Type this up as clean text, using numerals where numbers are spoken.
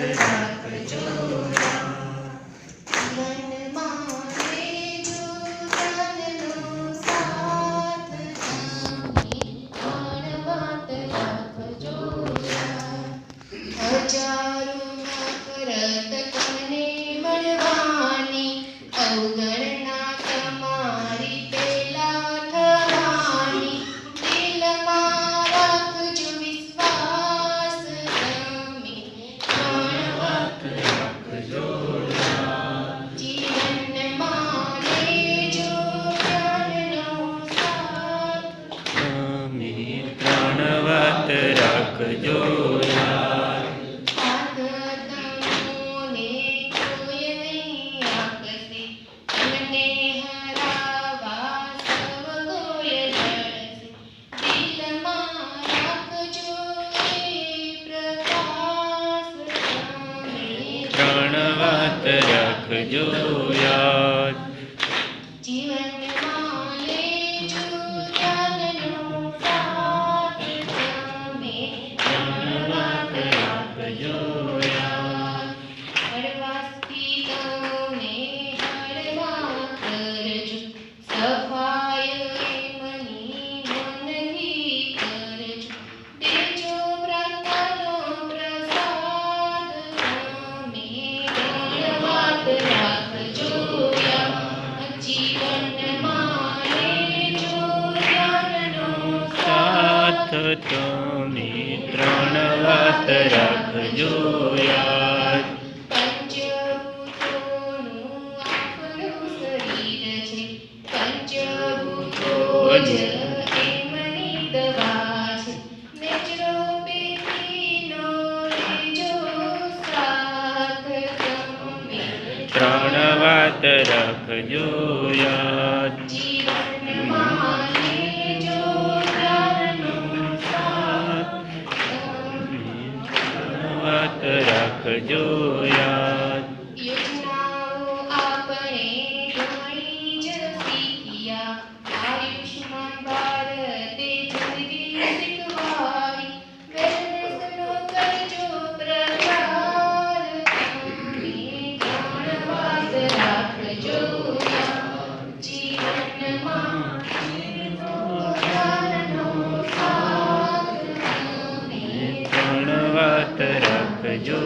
રાખજો હજારોમાં કરત કોને મળવાની અવગણના તમારી પેલા થવાની દિલમાં રાખજો વિશ્વાસ તમે વાત રાખજો જીવનમાં લેજો જ્ઞાનનો સાથ તમે ત્રણ વાત રાખજો ત્રણ વાત રાખજો યાદ જીવનમાં લેજો જ્ઞાનનો સાથ તમે ત્રણ વાત રાખજો યાદ હળવાશથી તમે હળવા કરજો સફાઈ મની મનથી કરજો દેજો પ્રાર્થનાનો પ્રસાદ તમે ત્રણ વાત રાખજો યાદ જીવનમાં લેજો જ્ઞાનનો સાથ તમે ત્રણ વાત રાખજો યાદ પંચભૂતોનું આપણું શરીર છે પંચભૂતો જ એમની દવા છે નેચરોપેથીનો લેજો સાથ તમે ત્રણ વાત રાખજો યાદ જીવનમાં લેજો જ્ઞાનનો સાથ વાત રાખજો યાદ યોજનાઓ આપણે ઘણી જ શીખ્યા આયુષ્માન ભારતે જિંદગી શીખવાડી વેલનેસનો કરજો પ્રચાર તમે ત્રણ વાત રાખજો જીવનમાં જ્ઞાનનો સાથ તમે ત્રણ વાત રાખજો